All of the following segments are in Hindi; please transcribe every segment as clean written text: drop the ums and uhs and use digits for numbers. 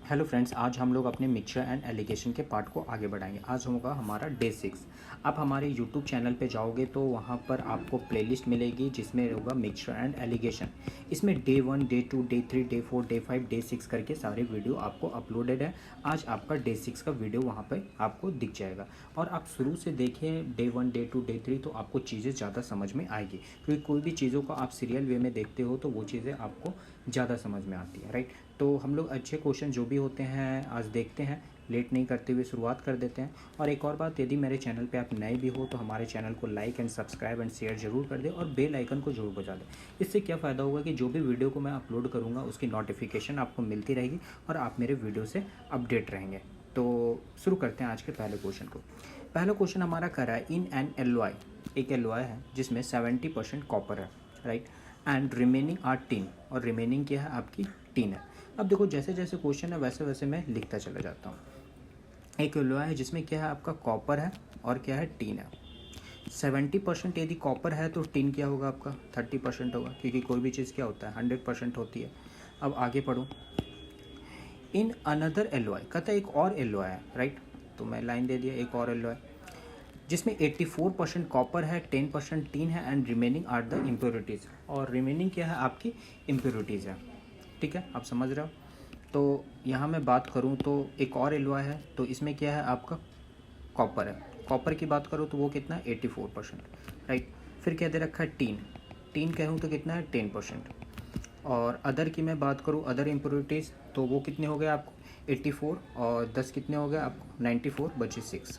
हेलो फ्रेंड्स, आज हम लोग अपने मिक्सचर एंड एलिगेशन के पार्ट को आगे बढ़ाएंगे। आज होगा हमारा डे 6। आप हमारे यूट्यूब चैनल पे जाओगे तो वहाँ पर आपको प्लेलिस्ट मिलेगी जिसमें होगा मिक्सचर एंड एलिगेशन। इसमें day 1, day 2, day 3, day 4, day 5, day 6 करके सारे वीडियो आपको अपलोडेड है। आज आपका डे 6 का वीडियो वहाँ पर आपको दिख जाएगा और आप शुरू से देखें डे 1, डे 2, डे 3 तो आपको चीज़ें ज़्यादा समझ में आएगी, क्योंकि कोई भी चीज़ों को आप सीरियल वे में देखते हो तो वो चीज़ें आपको ज़्यादा समझ में आती है, राइट। तो हम लोग अच्छे क्वेश्चन जो भी होते हैं आज देखते हैं, लेट नहीं करते हुए शुरुआत कर देते हैं। और एक और बात, यदि मेरे चैनल पे आप नए भी हो तो हमारे चैनल को like and subscribe and share जरूर कर दें और बेल आइकन को जरूर बजा दें। इससे क्या फ़ायदा होगा कि जो भी वीडियो को मैं अपलोड करूँगा उसकी नोटिफिकेशन आपको मिलती रहेगी और आप मेरे वीडियो से अपडेट रहेंगे। तो शुरू करते हैं आज के पहले क्वेश्चन को। पहला क्वेश्चन हमारा कर रहा है इन एन एलॉय, एक एलॉय है जिसमें 70% कॉपर है, right, and remaining are tin, और रिमेनिंग क्या है आपकी टीन है। अब देखो जैसे जैसे क्वेश्चन है वैसे वैसे मैं लिखता चला जाता हूँ। एक एलॉय है जिसमें क्या है आपका कॉपर है और क्या है टीन है। 70% यदि कॉपर है तो टीन क्या होगा आपका 30% होगा, क्योंकि कोई भी चीज़ क्या होता है 100% होती है। अब आगे पढ़ो। इन अनदर एलॉय, कहता है एक और एलॉय है, राइट, तो मैं लाइन दे दिया एक और एलॉय जिसमें 84% कॉपर है, 10% टीन है and remaining are the impurities, और रिमेनिंग क्या है आपकी इम्प्योरिटीज़ है। ठीक है, आप समझ रहे हो। तो यहाँ मैं बात करूँ तो एक और एलॉय है तो इसमें क्या है आपका कॉपर है। कॉपर की बात करूँ तो वो कितना 84%, राइट। फिर क्या दे रखा है टीन, टीन कहूँ तो कितना है 10%। और अदर की मैं बात करूँ अदर इम्प्योरिटीज़ तो वो कितने हो गए आपको 84 और 10 कितने हो गए आपको 94 बचे 6,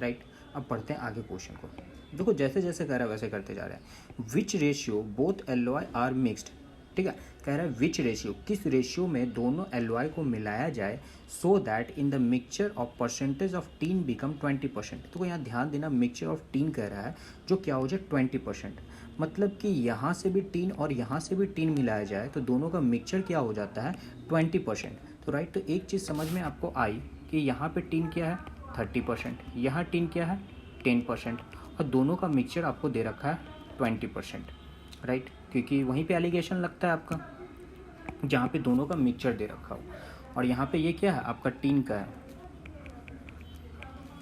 राइट। अब पढ़ते हैं आगे क्वेश्चन को। देखो जैसे जैसे कह रहा है वैसे करते जा रहे हैं। Which ratio both alloy are mixed, ठीक है, कह रहा है विच रेशियो, किस रेशियो में दोनों एलॉय को मिलाया जाए सो that in the mixture of percentage of tin become 20%। तो यहाँ ध्यान देना, मिक्सचर ऑफ टीन कह रहा है जो क्या हो जाए 20%, मतलब कि यहाँ से भी टीन और यहाँ से भी टीन मिलाया जाए तो दोनों का मिक्सचर क्या हो जाता है 20%। तो राइट, तो एक चीज़ समझ में आपको आई कि यहाँ पे टीन क्या है 30%, यहाँ टीन क्या है 10%, और दोनों का मिक्सचर आपको दे रखा है 20%, राइट, क्योंकि वहीं पे एलिगेशन लगता है आपका जहाँ पे दोनों का मिक्सचर दे रखा हो। और यहाँ पे ये क्या है आपका टीन का है,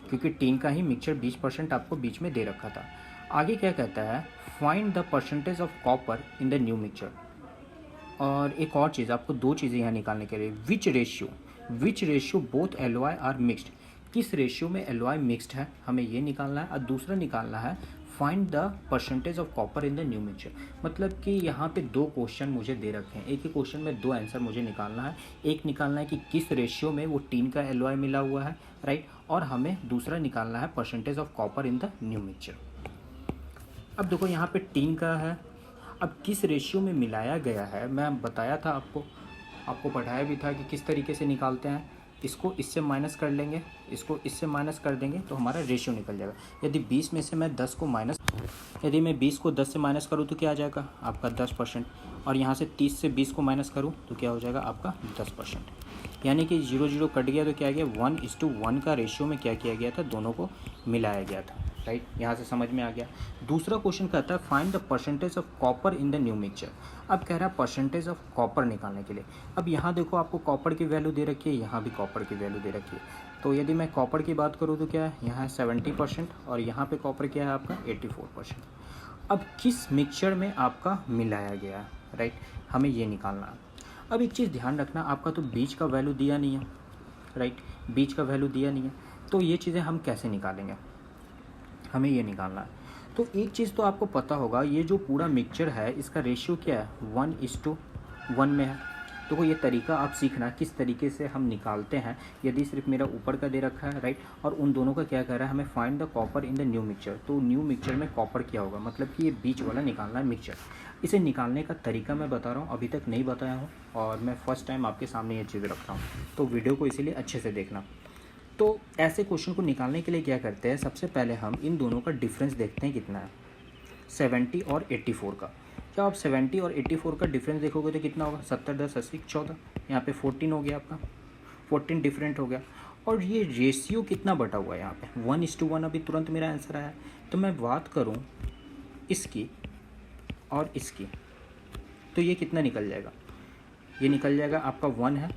क्योंकि टीन का ही मिक्सचर 20% आपको बीच में दे रखा था। आगे क्या कहता है, find the percentage of copper in the new mixture. और एक और चीज़, आपको दो चीज़ें यहाँ निकालने के लिए, which ratio both alloy are mixed, किस रेशियो में एलॉय मिक्स्ड है हमें ये निकालना है। और दूसरा निकालना है find the percentage of copper in the new mixture, मतलब कि यहाँ पे दो क्वेश्चन मुझे दे रखे हैं, एक ही क्वेश्चन में दो आंसर मुझे निकालना है। एक निकालना है कि किस रेशियो में वो टीन का एलॉय मिला हुआ है, राइट, और हमें दूसरा निकालना है percentage of copper in the new mixture. अब देखो यहाँ पे टीन का है, अब किस रेशियो में मिलाया गया है मैं बताया था आपको पढ़ाया भी था कि किस तरीके से निकालते हैं। इसको इससे माइनस कर लेंगे, इसको इससे माइनस कर देंगे तो हमारा रेशियो निकल जाएगा। यदि 20 में से मैं 10 को माइनस, यदि मैं 20 को 10 से माइनस करूँ तो क्या आ जाएगा आपका 10%, और यहाँ से 30 से 20 को माइनस करूँ तो क्या हो जाएगा आपका 10%। यानी कि 0 0 कट गया तो क्या आ गया 1:1 का रेशियो में क्या किया गया था, दोनों को मिलाया गया था, राइट। यहाँ से समझ में आ गया। दूसरा क्वेश्चन कहता है find the percentage of copper in the new mixture. अब कह रहा है परसेंटेज ऑफ कॉपर निकालने के लिए। अब यहाँ देखो आपको कॉपर की वैल्यू दे रखी है, यहाँ भी कॉपर की वैल्यू दे रखी है। तो यदि मैं कॉपर की बात करूँ तो क्या है यहाँ 70% और यहाँ पे कॉपर क्या है आपका 84%। अब किस मिक्सचर में आपका मिलाया गया है, राइट, हमें ये निकालना है। अब एक चीज़ ध्यान रखना, आपका तो बीच का वैल्यू दिया नहीं है, राइट, बीच का वैल्यू दिया नहीं है, तो ये चीज़ें हम कैसे निकालेंगे, हमें ये निकालना है। तो एक चीज़ तो आपको पता होगा, ये जो पूरा मिक्सचर है इसका रेशियो क्या है 1:1 में है। तो ये तरीका आप सीखना किस तरीके से हम निकालते हैं। यदि सिर्फ मेरा ऊपर का दे रखा है, राइट, और उन दोनों का क्या कह रहा है हमें find the copper in the new mixture, तो न्यू मिक्सचर में कॉपर क्या होगा, मतलब कि ये बीच वाला निकालना है मिक्सचर। इसे निकालने का तरीका मैं बता रहा हूँ, अभी तक नहीं बताया हूँ और मैं फर्स्ट टाइम आपके सामने ये चीज़ रख रहा हूँ, तो वीडियो को इसीलिए अच्छे से देखना। तो ऐसे क्वेश्चन को निकालने के लिए क्या करते हैं, सबसे पहले हम इन दोनों का डिफरेंस देखते हैं कितना है, 70 और 84 का। क्या आप 70 और 84 का डिफरेंस देखोगे तो कितना होगा 70 10 80 14, यहाँ पे 14 हो गया आपका, 14 डिफरेंट हो गया। और ये रेशियो कितना बटा हुआ है यहाँ पे 1:1, अभी तुरंत मेरा आंसर आया है। तो मैं बात करूँ इसकी और इसकी तो ये कितना निकल जाएगा, ये निकल जाएगा आपका 1 है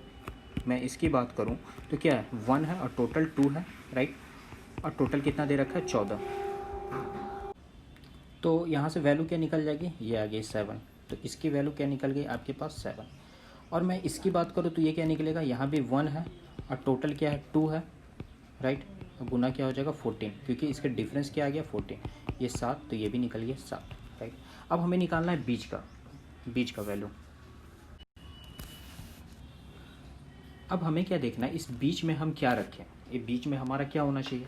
मैं इसकी बात करूं तो क्या है 1 है और टोटल 2 है, राइट। और टोटल कितना दे रखा है 14। तो यहाँ से वैल्यू क्या निकल जाएगी, ये आ गई 7। तो इसकी वैल्यू क्या निकल गई आपके पास 7। और मैं इसकी बात करूँ तो ये क्या निकलेगा, यहाँ भी 1 है और टोटल क्या है 2 है, राइट। गुना क्या हो जाएगा 14, क्योंकि इसका डिफरेंस क्या आ गया 14, ये 7, तो ये भी निकल गया 7, राइट। अब हमें निकालना है बीच का वैल्यू। अब हमें क्या देखना है, इस बीच में हम क्या रखें, ये बीच में हमारा क्या होना चाहिए।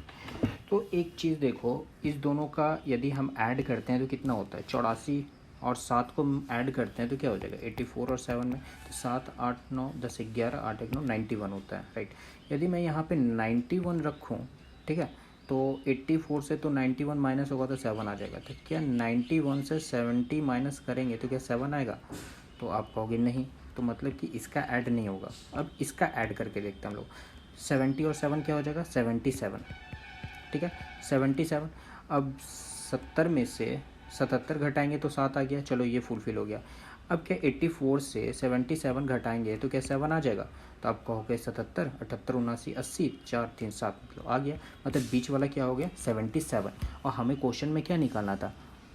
तो एक चीज़ देखो, इस दोनों का यदि हम ऐड करते हैं तो कितना होता है, 84 और 7 को ऐड करते हैं तो क्या हो जाएगा 84 और 7 में, तो 7 8 9 10 11 8 1 9 91 होता है, राइट। यदि मैं यहाँ पे 91 रखूँ, ठीक है, तो 84 से तो 91 माइनस होगा तो 7 आ जाएगा। तो क्या 91 से 70 माइनस करेंगे तो क्या 7 आएगा, तो आप कहोगे नहीं, तो मतलब कि इसका ऐड नहीं होगा। अब इसका ऐड करके देखते हैं हम लोग, 70 और 7 क्या हो जाएगा 77, ठीक है 77। अब 70 में से 77 घटाएंगे तो 7 आ गया, चलो ये फुलफिल हो गया। अब क्या 84 से 77 घटाएंगे तो क्या 7 आ जाएगा, तो आप कहोगे 77 78 79 80 4 3 7, मतलब आ गया, मतलब बीच वाला क्या हो गया 77। और हमें क्वेश्चन में क्या निकालना था,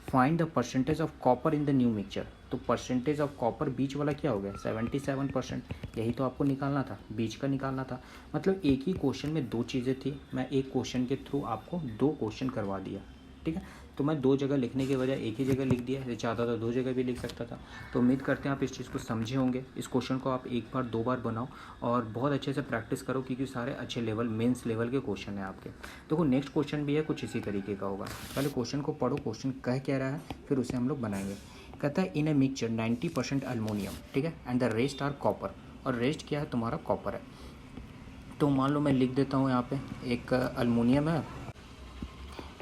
find the percentage of copper in the new mixture. तो परसेंटेज ऑफ कॉपर बीच वाला क्या हो गया 77%, यही तो आपको निकालना था, बीच का निकालना था। मतलब एक ही क्वेश्चन में दो चीज़ें थी, मैं एक क्वेश्चन के थ्रू आपको दो क्वेश्चन करवा दिया, ठीक है। तो मैं दो जगह लिखने के बजाय एक ही जगह लिख दिया, ये चाहता था दो जगह भी लिख सकता था। तो उम्मीद करते हैं आप इस चीज़ को समझे होंगे। इस क्वेश्चन को आप एक बार दो बार बनाओ और बहुत अच्छे से प्रैक्टिस करो, क्योंकि सारे अच्छे लेवल मेंस लेवल के क्वेश्चन हैं आपके। देखो नेक्स्ट क्वेश्चन भी है कुछ इसी तरीके का होगा। पहले क्वेश्चन को पढ़ो, क्वेश्चन कह क्या रहा है, फिर उसे हम लोग बनाएंगे। कहता है इन ए मिक्सचर 90% अल्मोनियम, ठीक है, and the rest are copper. और रेस्ट क्या है तुम्हारा कॉपर है। तो मान लो मैं लिख देता हूँ यहाँ पे, एक अल्मोनियम है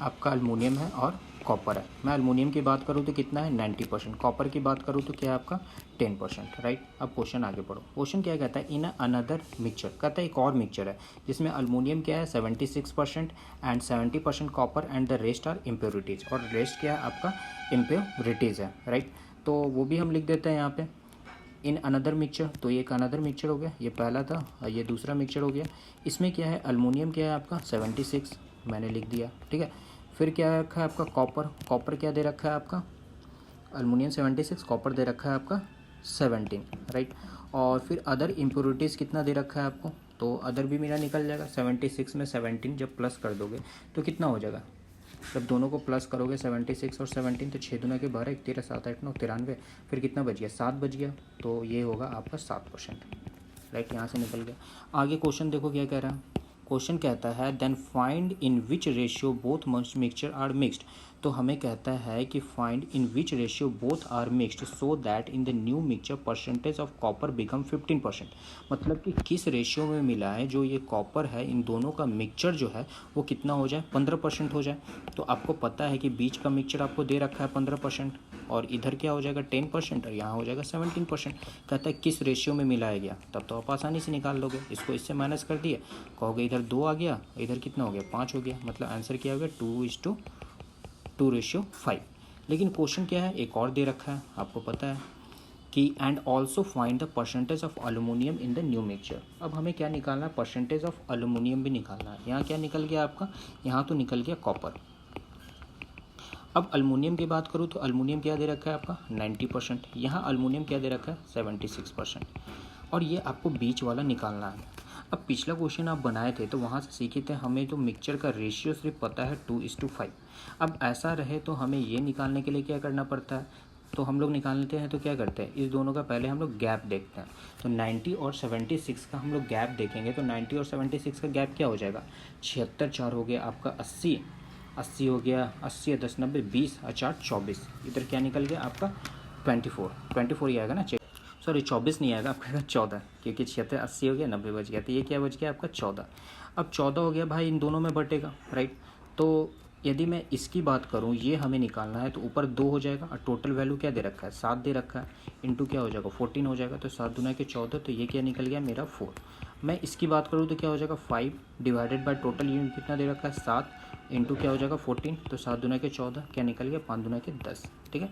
आपका, अल्मोनियम है और कॉपर है। मैं अल्मोनियम की बात करूँ तो कितना है 90%, कॉपर की बात करूँ तो क्या है आपका 10%, राइट। अब क्वेश्चन आगे पढ़ो। क्वेश्चन क्या कहता है, इन अनदर मिक्सचर, कहता है एक और मिक्सचर है जिसमें अल्मोनियम क्या है 76% and 70% copper and the rest are impurities. और रेस्ट क्या है आपका इम्प्योरिटीज़ है, राइट। तो वो भी हम लिख देते हैं यहाँ पे इन अनदर मिक्सचर। तो ये एक अनदर मिक्सचर हो गया, ये पहला था और ये दूसरा मिक्सचर हो गया। इसमें क्या है अल्मोनियम क्या है आपका 76, मैंने लिख दिया, ठीक है। फिर क्या रखा है आपका कॉपर, कॉपर क्या दे रखा है आपका, अल्मोनियम 76, कॉपर दे रखा है आपका 17, राइट। और फिर अदर इम्प्योरिटीज़ कितना दे रखा है आपको, तो अदर भी मेरा निकल जाएगा 76 में 17 जब प्लस कर दोगे तो कितना हो जाएगा, जब दोनों को प्लस करोगे 76 और 17 तो 6 दूना के 12 1 13 7 8 9 93, फिर कितना बच गया 7 बच गया, तो ये होगा आपका 7%, राइट। यहाँ से निकल गया। आगे क्वेश्चन देखो क्या कह रहा है। क्वेश्चन कहता है then find in which ratio both mixture are mixed. तो हमें कहता है कि find in which ratio both are mixed so that in the new mixture percentage of copper become 15%। मतलब कि किस रेशियो में मिला है जो ये कॉपर है, इन दोनों का मिक्सचर जो है वो कितना हो जाए 15% हो जाए। तो आपको पता है कि बीच का मिक्सचर आपको दे रखा है 15% और इधर क्या हो जाएगा 10% और यहाँ हो जाएगा 17%। कहता है किस रेशियो में मिलाया गया, तब तो आप आसानी से निकाल लोगे। इसको इससे माइनस कर दिए, कहोगे इधर 2 आ गया, इधर कितना हो गया 5 हो गया, मतलब आंसर क्या हो गया 2:2:5। लेकिन क्वेश्चन क्या है, एक और दे रखा है, आपको पता है कि and also find the percentage of aluminium in the new mixture. अब हमें क्या निकालना है, परसेंटेज ऑफ एल्यूमिनियम भी निकालना है। यहाँ क्या निकल गया आपका, यहाँ तो निकल गया कॉपर। अब अल्मोनियम की बात करूँ तो अल्मोनियम क्या दे रखा है आपका 90%, यहाँ अल्मोनियम क्या दे रखा है 76%, और ये आपको बीच वाला निकालना है। अब पिछला क्वेश्चन आप बनाए थे तो वहाँ से सीखे थे हमें जो मिक्सचर का रेशियो सिर्फ पता है 2:5। अब ऐसा रहे तो हमें ये निकालने के लिए क्या करना पड़ता है, तो हम लोग निकालते हैं तो क्या करते हैं, इस दोनों का पहले हम लोग गैप देखते हैं। तो 90 और 76 का हम लोग गैप देखेंगे, तो 90 और 76 का गैप क्या हो जाएगा 76 4 हो गया आपका 80, 80 हो गया 80 10 90 20 और 4 24, इधर क्या निकल गया आपका 24 ही आएगा ना, सॉरी 24 नहीं आएगा आपका 14, क्योंकि 76 80 हो गया 90 बच गया, तो ये क्या बच गया आपका 14। अब 14 हो गया भाई, इन दोनों में बटेगा, राइट। तो यदि मैं इसकी बात करूँ, ये हमें निकालना है, तो ऊपर 2 हो जाएगा और टोटल वैल्यू क्या दे रखा है 7 दे रखा है, इंटू क्या हो जाएगा 14 हो जाएगा, तो 7 दूना के 14, तो ये क्या निकल गया मेरा 4। मैं इसकी बात करूँ तो क्या हो जाएगा 5 डिवाइडेड बाय टोटल यूनिट कितना दे रखा है 7, इंटू क्या हो जाएगा 14, तो 7 दूना के 14, क्या निकल गया 5 दूना के 10, ठीक है।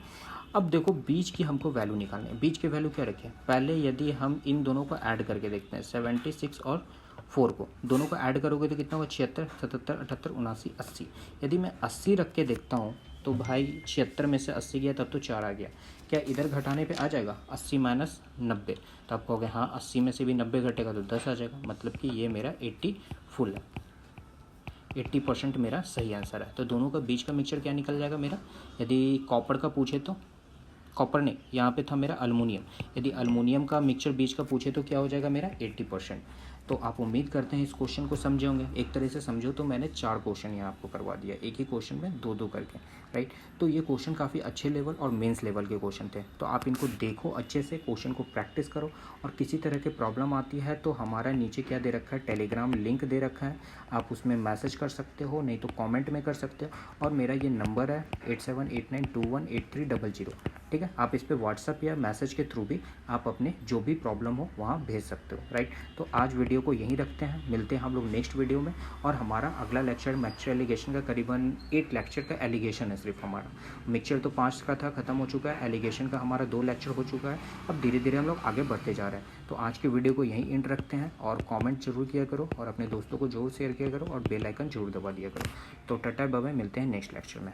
अब देखो बीच की हमको वैल्यू निकालनी है। बीच की वैल्यू क्या रखें, पहले यदि हम इन दोनों को ऐड करके देखते हैं 76 और 4 को, दोनों को ऐड करोगे तो कितना होगा 76, 77, 78, 79, 80। यदि मैं 80 रख के देखता हूँ तो भाई 76 में से 80 गया तब तो 4 आ गया। क्या इधर घटाने पे आ जाएगा 80 माइनस 90, तो आप कहोगे हाँ 80 में से भी 90 घटेगा तो 10 आ जाएगा, मतलब कि ये मेरा 80 फुल है, 80% मेरा सही आंसर है। तो दोनों का बीच का मिक्सचर क्या निकल जाएगा मेरा, यदि कॉपर का पूछे तो, कॉपर नहीं यहाँ पे था मेरा अल्मोनियम, यदि अल्मोनियम का मिक्सचर बीच का पूछे तो क्या हो जाएगा मेरा 80%। तो आप उम्मीद करते हैं इस क्वेश्चन को समझे होंगे। एक तरह से समझो तो मैंने 4 क्वेश्चन यहाँ आपको करवा दिया, एक ही क्वेश्चन में 2-2 करके, राइट। तो ये क्वेश्चन काफ़ी अच्छे लेवल और मेंस लेवल के क्वेश्चन थे, तो आप इनको देखो अच्छे से, क्वेश्चन को प्रैक्टिस करो। और किसी तरह की प्रॉब्लम आती है तो हमारा नीचे क्या दे रखा है, टेलीग्राम लिंक दे रखा है, आप उसमें मैसेज कर सकते हो, नहीं तो कॉमेंट में कर सकते हो। और मेरा ये नंबर है 8789218300, ठीक है। आप इस पर व्हाट्सअप या मैसेज के थ्रू भी आप अपने जो भी प्रॉब्लम हो वहाँ भेज सकते हो, राइट। तो आज वीडियो को यहीं रखते हैं, मिलते हैं हम लोग नेक्स्ट वीडियो में। और हमारा अगला लेक्चर मिक्सचर एलिगेशन का करीबन 8 लेक्चर का एलिगेशन है सिर्फ हमारा। मिक्सचर तो 5 का था, ख़त्म हो चुका है। एलिगेशन का हमारा 2 लेक्चर हो चुका है। अब धीरे धीरे हम लोग आगे बढ़ते जा रहे हैं। तो आज की वीडियो को यहीं एंड रखते हैं, और कॉमेंट जरूर किया करो और अपने दोस्तों को जरूर शेयर किया करो और बेल आइकन जरूर दबा दिया करो। तो टाटा बाय बाय, मिलते हैं नेक्स्ट लेक्चर में।